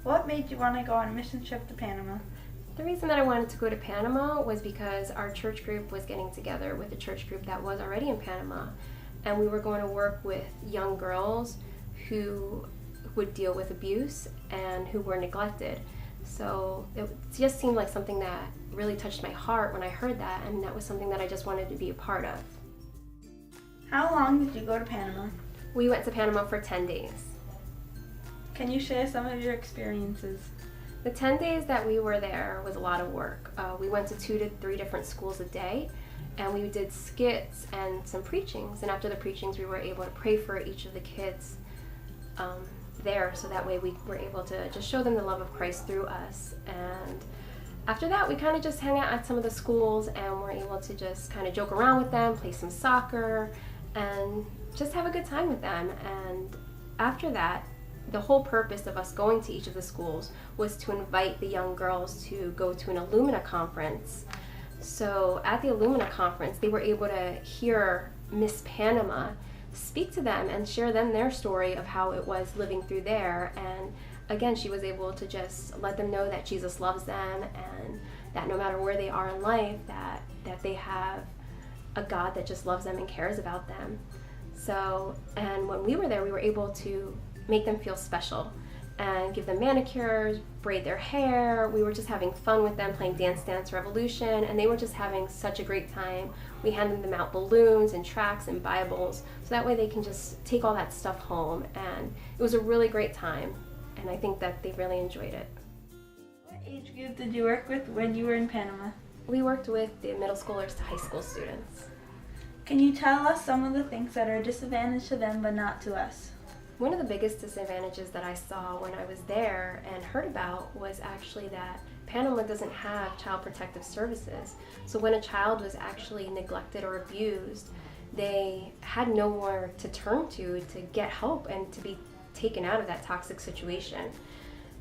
What made you want to go on a mission trip to Panama? The reason that I wanted to go to Panama was because our church group was getting together with a church group that was already in Panama, and we were going to work with young girls who would deal with abuse and who were neglected. So it just seemed like something that really touched my heart when I heard that, and that was something that I just wanted to be a part of. How long did you go to Panama? We went to Panama for 10 days. Can you share some of your experiences? The 10 days that we were there was a lot of work. We went to 2 to 3 different schools a day, and we did skits and some preachings. And after the preachings, we were able to pray for each of the kids there, so that way we were able to just show them the love of Christ through us. And after that, we kind of just hang out at some of the schools, and we're able to just kind of joke around with them, play some soccer, and just have a good time with them. And after that, the whole purpose of us going to each of the schools was to invite the young girls to go to an Illumina conference. So at the Illumina conference, they were able to hear Miss Panama speak to them and share them their story of how it was living through there. And again, she was able to just let them know that Jesus loves them, and that no matter where they are in life, that they have a God that just loves them and cares about them. So, and when we were there, we were able to make them feel special and give them manicures, braid their hair. We were just having fun with them, playing Dance Dance Revolution, and they were just having such a great time. We handed them out balloons and tracts and Bibles, so that way they can just take all that stuff home. And it was a really great time, and I think that they really enjoyed it. What age group did you work with when you were in Panama? We worked with the middle schoolers to high school students. Can you tell us some of the things that are a disadvantage to them but not to us? One of the biggest disadvantages that I saw when I was there and heard about was actually that Panama doesn't have child protective services. So when a child was actually neglected or abused, they had nowhere to turn to get help and to be taken out of that toxic situation.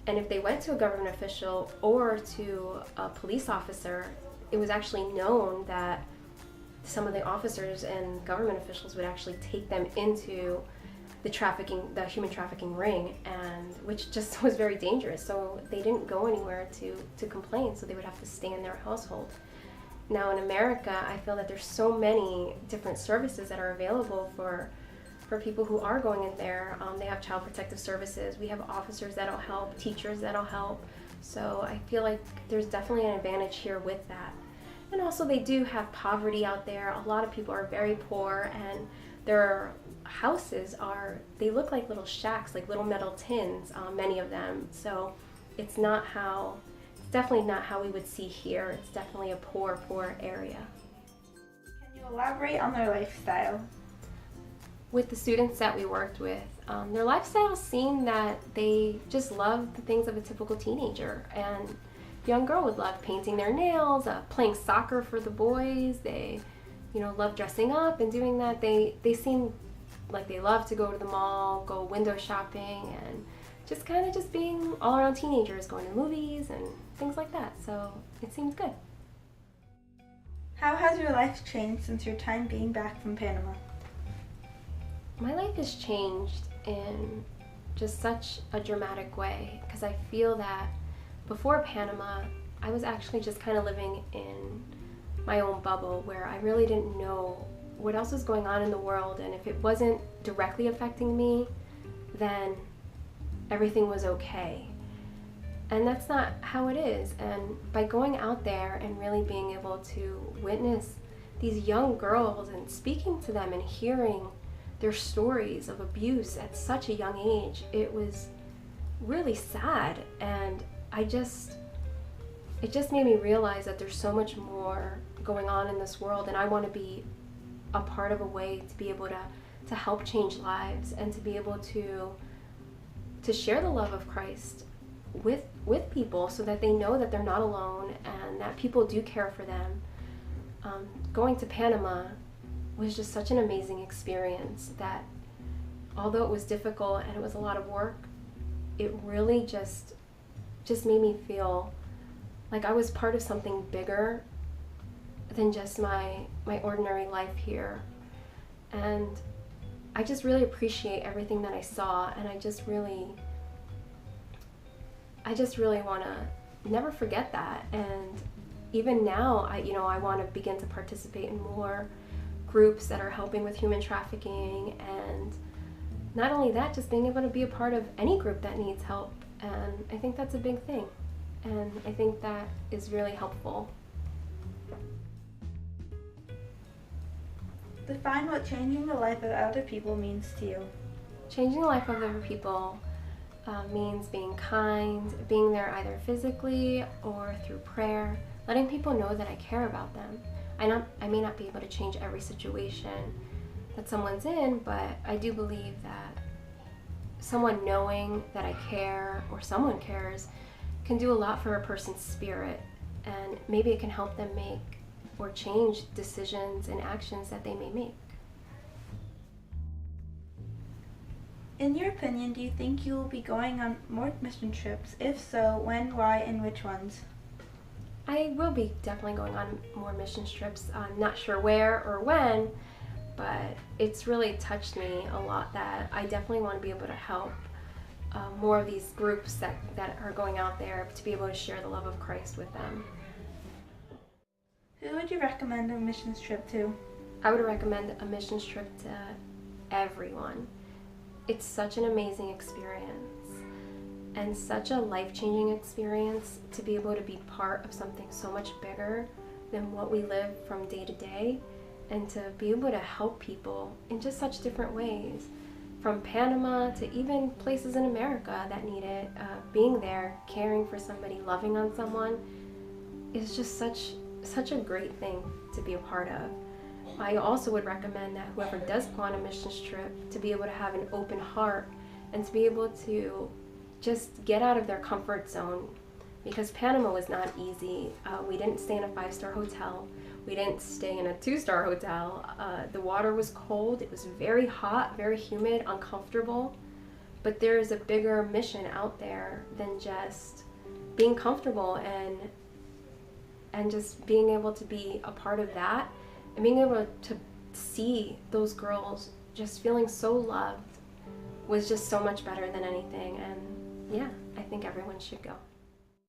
And if they went to a government official or to a police officer, it was actually known that some of the officers and government officials would actually take them into the human trafficking ring, and which just was very dangerous. So they didn't go anywhere to complain, so they would have to stay in their household. Now in America, I feel that there's so many different services that are available for people who are going in there. They have child protective services, we have officers that'll help, teachers that'll help. So I feel like there's definitely an advantage here with that. And also they do have poverty out there. A lot of people are very poor, and their houses they look like little shacks, like little metal tins, many of them. So it's definitely not how we would see here. It's definitely a poor area. Can you elaborate on their lifestyle? With the students that we worked with, their lifestyle seemed that they just loved the things of a typical teenager. And a young girl would love painting their nails, playing soccer for the boys. They love dressing up and doing that. They seem like they love to go to the mall, go window shopping, and just kind of just being all around teenagers, going to movies and things like that. So it seems good. How has your life changed since your time being back from Panama? My life has changed in just such a dramatic way, because I feel that before Panama, I was actually just kind of living in my own bubble where I really didn't know what else was going on in the world, and if it wasn't directly affecting me, then everything was okay. And that's not how it is. And by going out there and really being able to witness these young girls and speaking to them and hearing their stories of abuse at such a young age, it was really sad. And it just made me realize that there's so much more going on in this world, and I want to be a part of a way to be able to help change lives and to be able to share the love of Christ with people, so that they know that they're not alone and that people do care for them. Going to Panama was just such an amazing experience that, although it was difficult and it was a lot of work, it really just made me feel like I was part of something bigger than just my ordinary life here. And I just really appreciate everything that I saw, and I just really I just really want to never forget that. And even now, I want to begin to participate in more groups that are helping with human trafficking, and not only that, just being able to be a part of any group that needs help. And I think that's a big thing, and I think that is really helpful. Define what changing the life of other people means to you. Changing the life of other people means being kind, being there either physically or through prayer, letting people know that I care about them. I may not be able to change every situation that someone's in, but I do believe that someone knowing that I care or someone cares can do a lot for a person's spirit, and maybe it can help them make or change decisions and actions that they may make. In your opinion, do you think you will be going on more mission trips? If so, when, why, and which ones? I will be definitely going on more mission trips. I'm not sure where or when, but it's really touched me a lot that I definitely want to be able to help more of these groups that are going out there, to be able to share the love of Christ with them. Who would you recommend a missions trip to? I would recommend a missions trip to everyone. It's such an amazing experience and such a life-changing experience to be able to be part of something so much bigger than what we live from day to day, and to be able to help people in just such different ways, from Panama to even places in America that need it. Being there, caring for somebody, loving on someone is just such a great thing to be a part of. I also would recommend that whoever does go on a missions trip to be able to have an open heart and to be able to just get out of their comfort zone, because Panama was not easy. We didn't stay in a 5-star hotel. We didn't stay in a 2-star hotel. The water was cold. It was very hot, very humid, uncomfortable. But there is a bigger mission out there than just being comfortable, and just being able to be a part of that, and being able to see those girls just feeling so loved was just so much better than anything. And yeah, I think everyone should go.